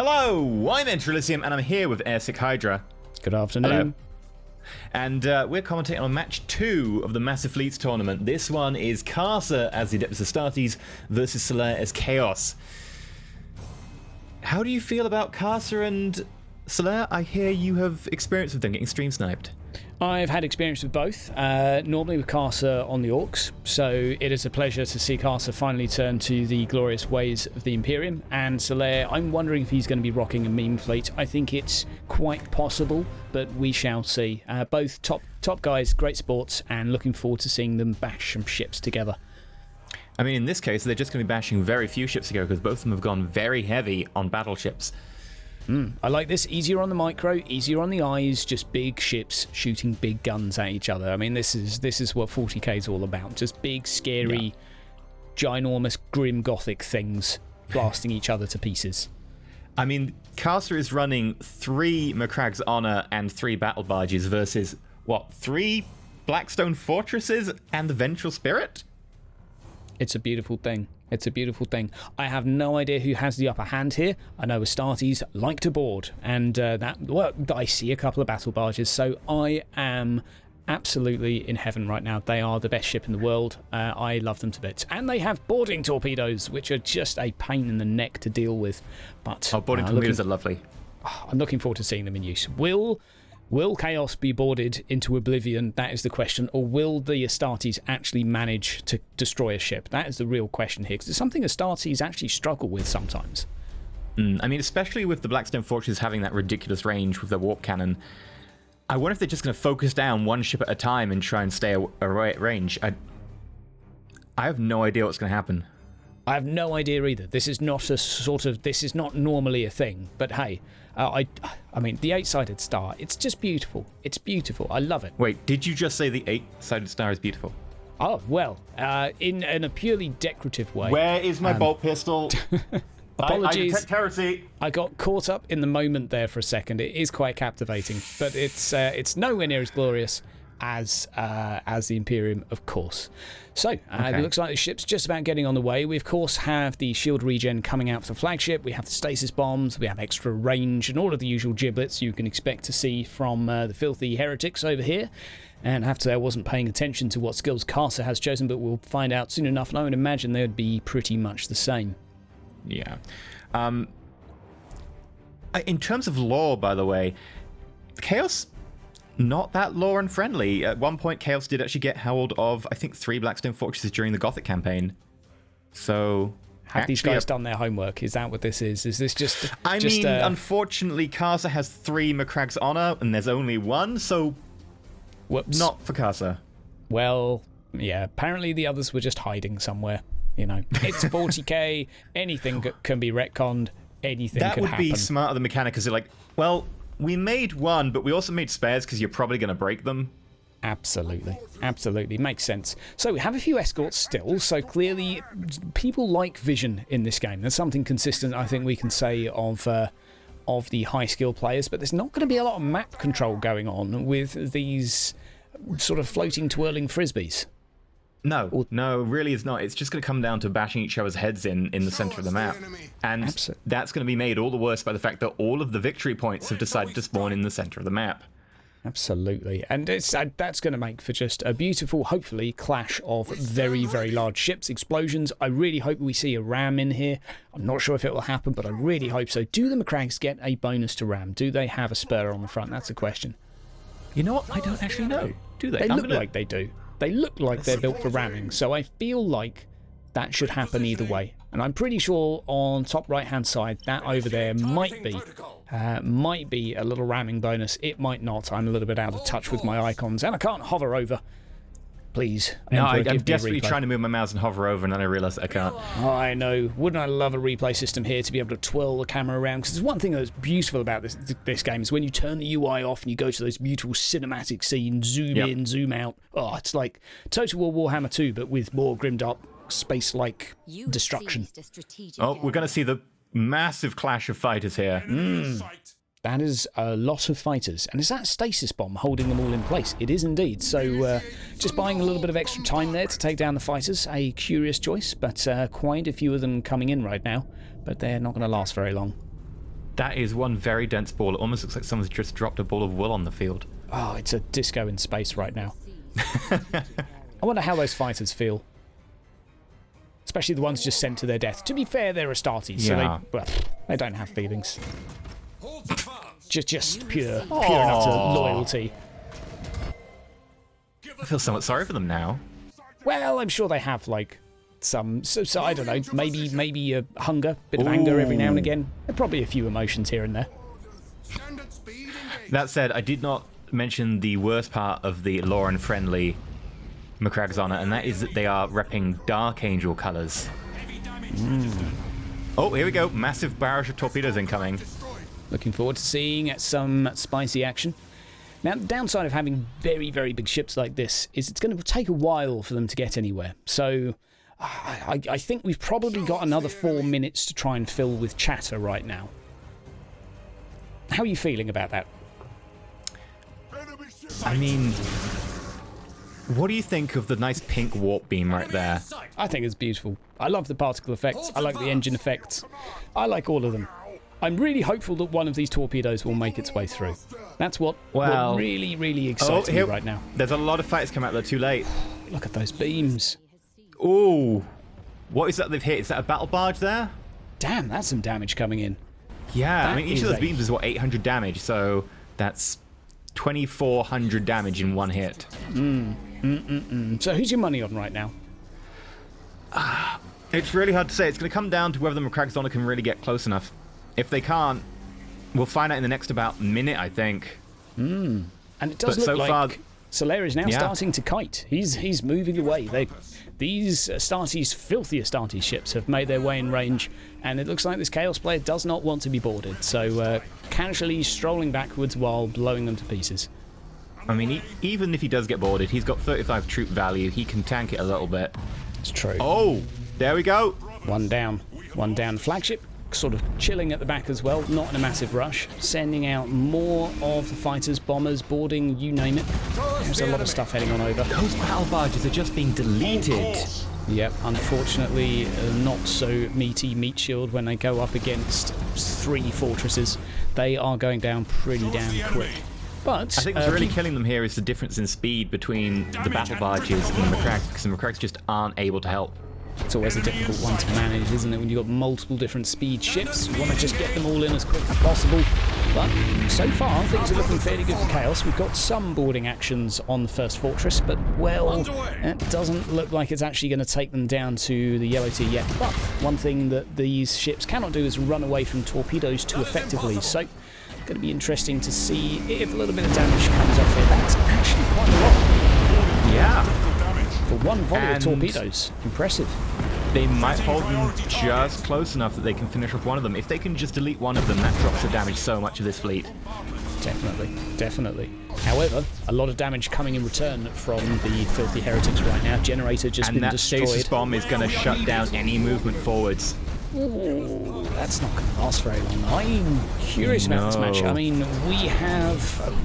Hello, I'm Enterelysium, and I'm here with Airsickhydra. Good afternoon. Hello. And we're commentating on match 2 of the Massive Fleets tournament. This one is Karsa as the Adeptus Astartes versus Solaire as Chaos. How do you feel about Karsa and Solaire? I hear you have experience with them getting stream sniped. I've had experience with both, normally with Karsa on the Orcs, so it is a pleasure to see Karsa finally turn to the glorious ways of the Imperium, and Solaire, I'm wondering if he's going to be rocking a meme fleet. I think it's quite possible, but we shall see. Both top guys, great sports, and looking forward to seeing them bash some ships together. I mean, in this case, they're just going to be bashing very few ships together because both of them have gone very heavy on battleships. I like this. Easier on the micro, easier on the eyes, just big ships shooting big guns at each other. I mean, this is what 40k is all about. Just big, scary, ginormous, grim Gothic things blasting each other to pieces. I mean, Karsa is running 3 Macragge's Honor and 3 Battle Barges versus, what, 3 Blackstone Fortresses and the Vengeful Spirit? It's a beautiful thing. It's a beautiful thing. I have no idea who has the upper hand here. I know Astartes like to board, and I see a couple of battle barges, so I am absolutely in heaven right now. They are the best ship in the world. I love them to bits. And they have boarding torpedoes, which are just a pain in the neck to deal with. But boarding torpedoes are lovely. I'm looking forward to seeing them in use. Will Chaos be boarded into oblivion? That is the question. Or will the Astartes actually manage to destroy a ship? That is the real question here, because it's something Astartes actually struggle with sometimes. I mean, especially with the Blackstone Fortress having that ridiculous range with their warp cannon. I wonder if they're just going to focus down one ship at a time and try and stay away at range. I have no idea what's going to happen. I have no idea either. This is not this is not normally a thing, but hey, I mean, the 8-sided star, it's just beautiful. It's beautiful. I love it. Wait, did you just say the 8-sided star is beautiful? Oh, well, in a purely decorative way. Where is my bolt pistol? Apologies. I detect heresy. I got caught up in the moment there for a second. It is quite captivating, but it's nowhere near as glorious as the Imperium, of course. So it looks like the ship's just about getting on the way. We of course have the shield regen coming out for the flagship. We have the stasis bombs. We have extra range and all of the usual giblets you can expect to see from the filthy heretics over here. And I have to say, I wasn't paying attention to what skills Karsa has chosen, but we'll find out soon enough. And I would imagine they would be pretty much the same. Yeah. In terms of lore, by the way, Chaos, not that lore and friendly. At one point, Chaos did actually get hold of, I think, 3 Blackstone Fortresses during the Gothic campaign. So have these guys done their homework? Is that what this is? Is this just... I mean, unfortunately, Karsa has 3 Macragge's Honor, and there's only 1, so... Whoops. Not for Karsa. Well, yeah, apparently the others were just hiding somewhere. You know, it's 40k, anything can be retconned, anything could happen. That would be smart of the mechanic, because they're like, well, we made 1, but we also made spares because you're probably going to break them. Absolutely. Absolutely. Makes sense. So we have a few escorts still, so clearly people like vision in this game. There's something consistent, I think we can say, of the high skill players, but there's not going to be a lot of map control going on with these sort of floating, twirling frisbees. No, really it's not. It's just going to come down to bashing each other's heads in the center of the map. And that's going to be made all the worse by the fact that all of the victory points have decided to spawn in the center of the map. Absolutely. And that's going to make for just a beautiful, hopefully, clash of very, very large ships, explosions. I really hope we see a ram in here. I'm not sure if it will happen, but I really hope so. Do the Macragges get a bonus to ram? Do they have a spur on the front? That's the question. You know what? I don't actually know. Do they? They look like they do. They look like they're built for ramming, so I feel like that should happen either way. And I'm pretty sure on top right-hand side, that over there might be a little ramming bonus. It might not. I'm a little bit out of touch with my icons, and I can't hover over. Please. No, I'm desperately trying to move my mouse and hover over, and then I realise I can't. Oh, I know. Wouldn't I love a replay system here to be able to twirl the camera around? Because there's one thing that's beautiful about this game is when you turn the UI off and you go to those beautiful cinematic scenes, zoom in, zoom out. Oh, it's like Total War Warhammer 2, but with more grimdark, space-like destruction. Oh, we're going to see the massive clash of fighters here. That is a lot of fighters. And is that a stasis bomb holding them all in place? It is indeed. So just buying a little bit of extra time there to take down the fighters. A curious choice, but quite a few of them coming in right now. But they're not going to last very long. That is one very dense ball. It almost looks like someone's just dropped a ball of wool on the field. Oh, it's a disco in space right now. I wonder how those fighters feel. Especially the ones just sent to their death. To be fair, they're Astartes, so they don't have feelings. Just pure and utter loyalty. I feel somewhat sorry for them now. Well, I'm sure they have, like, some... So I don't know, maybe a hunger, bit of anger every now and again. There are probably a few emotions here and there. That said, I did not mention the worst part of the Lauren-friendly Macragge's Honor, and that is that they are repping Dark Angel colours. Oh, here we go. Massive barrage of torpedoes incoming. Looking forward to seeing some spicy action. Now, the downside of having very, very big ships like this is it's going to take a while for them to get anywhere. So I think we've probably got another 4 minutes to try and fill with chatter right now. How are you feeling about that? I mean, what do you think of the nice pink warp beam right there? I think it's beautiful. I love the particle effects. I like the engine effects. I like all of them. I'm really hopeful that one of these torpedoes will make its way through. That's what really, really excites me right now. There's a lot of fighters come out there too late. Look at those beams. Ooh. What is that they've hit? Is that a battle barge there? Damn, that's some damage coming in. Yeah, I mean, each of those beams is, what, 800 damage, so that's 2,400 damage in one hit. So who's your money on right now? It's really hard to say. It's going to come down to whether the Macragge's Honor can really get close enough. If they can't, we'll find out in the next about minute, I think. And it does look like Solaire is now starting to kite. He's moving away. These Astartes, filthy Astartes ships have made their way in range, and it looks like this Chaos player does not want to be boarded, so casually strolling backwards while blowing them to pieces. I mean, even if he does get boarded, he's got 35 troop value. He can tank it a little bit. It's true. Oh, there we go. One down. Flagship sort of chilling at the back as well, not in a massive rush, sending out more of the fighters, bombers, boarding, you name it. There's a lot of stuff heading on over. Those battle barges are just being deleted. Yep, unfortunately, not so meaty meat shield when they go up against 3 fortresses. They are going down pretty damn quick. But I think what's really killing them here is the difference in speed between the battle barges and the Macragge, because the Macragges just aren't able to help. It's always a difficult one to manage, isn't it, when you've got multiple different speed ships? You want to just get them all in as quick as possible. But so far, things are looking fairly good for Chaos. We've got some boarding actions on the first fortress, but, well, it doesn't look like it's actually going to take them down to the yellow tier yet. But one thing that these ships cannot do is run away from torpedoes too effectively. So, it's going to be interesting to see if a little bit of damage comes off here. That's actually quite a lot. Yeah. For one volley of torpedoes. Impressive. They might hold them just close enough that they can finish off one of them. If they can just delete one of them, that drops the damage so much of this fleet. Definitely. However, a lot of damage coming in return from the filthy heretics right now. Generator just been destroyed. And that stasis bomb is going to shut down any movement forwards. Ooh, that's not going to last very long. I'm curious about this match. I mean, we have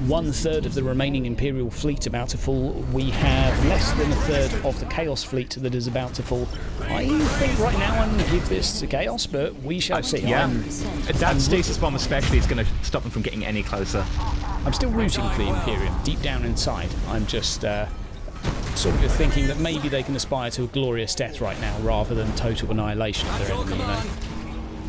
1/3 of the remaining Imperial fleet about to fall. We have less than 1/3 of the Chaos fleet that is about to fall. I think right now I'm going to give this to Chaos, but we shall see. That stasis bomb especially is going to stop them from getting any closer. I'm still rooting for the Imperium, deep down inside. I'm just sort of thinking that maybe they can aspire to a glorious death right now rather than total annihilation of their enemy, you know?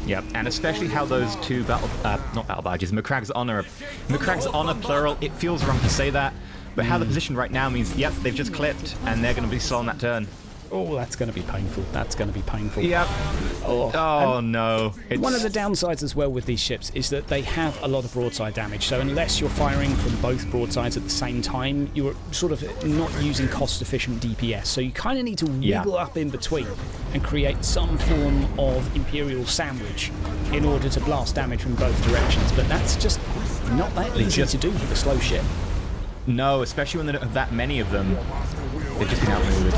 Yep, and especially how those two not battle barges, Macragge's Honor plural, it feels wrong to say that, but how they're positioned right now means, yep, they've just clipped and they're going to be slow on that turn. Oh, that's going to be painful. Yep. Oh no. One of the downsides as well with these ships is that they have a lot of broadside damage, so unless you're firing from both broadsides at the same time, you're sort of not using cost-efficient DPS, so you kind of need to wiggle up in between and create some form of Imperial sandwich in order to blast damage from both directions, but that's just not that easy to do with a slow ship. No, especially when there are that many of them. They've just been outmaneuvered.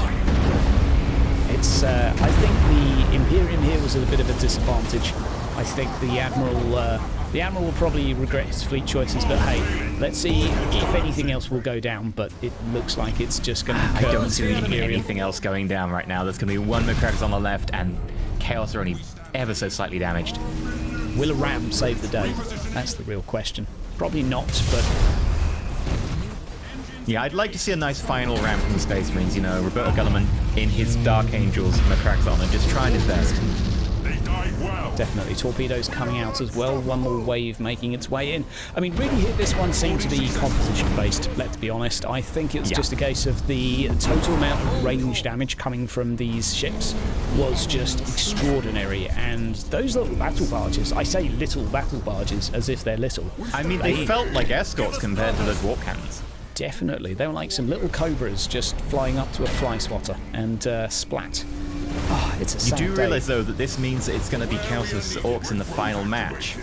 I think the Imperium here was at a bit of a disadvantage. I think the Admiral will probably regret his fleet choices, but hey, let's see if anything else will go down, but it looks like it's just going to be I don't see anything else going down right now. There's going to be one Macragge's on the left, and Chaos are only ever so slightly damaged. Will a ram save the day? That's the real question. Probably not, but... Yeah, I'd like to see a nice final ram from the Space Marines, you know, Roberto Gulliman in his Dark Angels Macraxon and just trying his best. Definitely. Torpedoes coming out as well. One more wave making its way in. I mean, really, this one seemed to be composition-based, let's be honest. I think it's just a case of the total amount of range damage coming from these ships was just extraordinary. And those little battle barges, I say little battle barges as if they're little. I mean, they felt like escorts compared to those warp cannons. Definitely. They were like some little cobras just flying up to a fly swatter and splat. Oh, it's a sad You do day. realise, though, that this means that it's going to be countless orcs in the final match.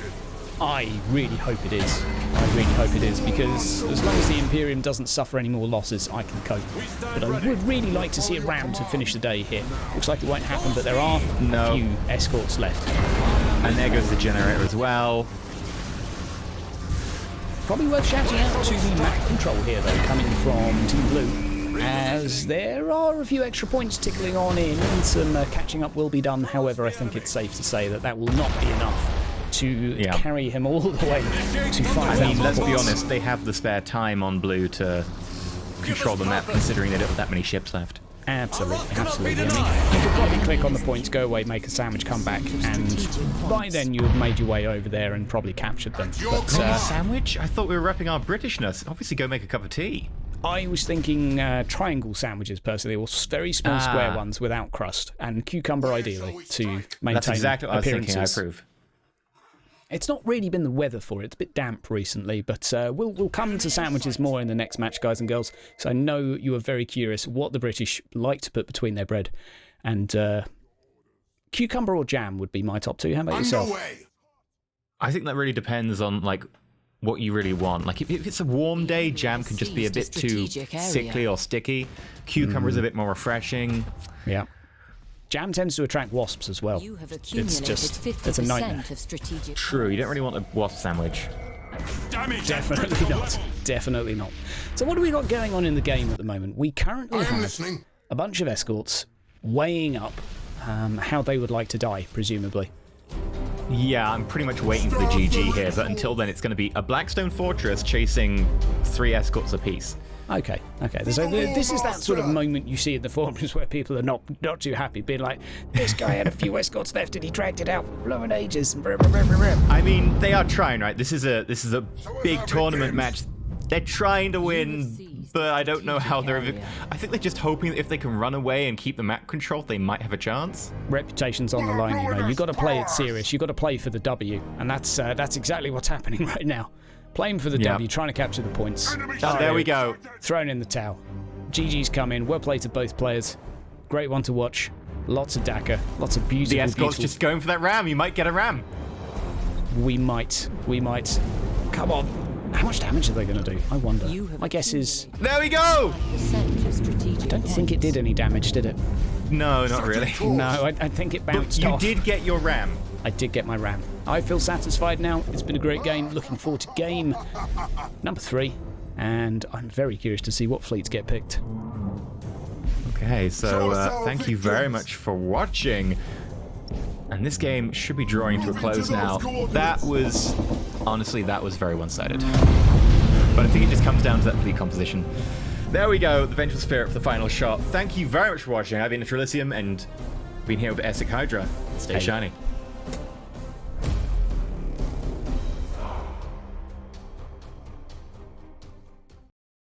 I really hope it is. I really hope it is, because as long as the Imperium doesn't suffer any more losses, I can cope. But I would really like to see a ram to finish the day here. Looks like it won't happen, but there are a few escorts left. And there goes the generator as well. Probably worth shouting out to the map control here, though, coming from Team Blue, as there are a few extra points tickling on in, and some catching up will be done. However, I think it's safe to say that that will not be enough to carry him all the way to 5,000 points. I mean, let's be honest, they have the spare time on Blue to control the map, considering they don't have that many ships left. Absolutely, absolutely. I mean, you could probably click on the points, go away, make a sandwich, come back, and by then you have made your way over there and probably captured them. But sandwich? I thought we were repping our Britishness. Obviously, go make a cup of tea. I was thinking triangle sandwiches, personally, or very small square ones without crust, and cucumber ideally to maintain That's exactly what I was appearances. thinking. I approve. It's not really been the weather for it. It's a bit damp recently, but we'll come to sandwiches more in the next match, guys and girls. So I know you are very curious what the British like to put between their bread. And cucumber or jam would be my top two. How about yourself? I think that really depends on, like, what you really want. Like, if it's a warm day, jam can just be a bit too sickly or sticky. Cucumber is a bit more refreshing. Yeah. Jam tends to attract wasps as well. It's just, it's a nightmare. True, you don't really want a wasp sandwich. Definitely not. Definitely not. So what do we got going on in the game at the moment? We currently have a bunch of escorts weighing up how they would like to die, presumably. Yeah, I'm pretty much waiting for the GG here, but until then it's going to be a Blackstone Fortress chasing 3 escorts apiece. Okay. So this is that sort of moment you see in the forums where people are not too happy, being like, this guy had a few escorts left and he dragged it out for blowing ages. I mean, they are trying, right? This is a big tournament match. They're trying to win, but I don't know how they're... I think they're just hoping that if they can run away and keep the map controlled, they might have a chance. Reputation's on the line, you know. You've got to play it serious. You've got to play for the W, and that's exactly what's happening right now. Playing for the W, trying to capture the points. Oh, there we go. Thrown in the towel. GG's come in. Well played to both players. Great one to watch. Lots of Dakar. Lots of beautiful... The escort's just going for that ram. You might get a ram. We might. Come on. How much damage are they going to do? I wonder. My guess is... There we go! I don't think it did any damage, did it? No, not really. No, I think it bounced off. You did get your ram. I did get my ram. I feel satisfied now. It's been a great game. Looking forward to game number 3. And I'm very curious to see what fleets get picked. Okay, so thank you very much for watching. And this game should be drawing to a close now. That was... Honestly, that was very one-sided. But I think it just comes down to that fleet composition. There we go, the Vengeful Spirit for the final shot. Thank you very much for watching. I've been Enterelysium, and been here with Airsickhydra. Stay shiny.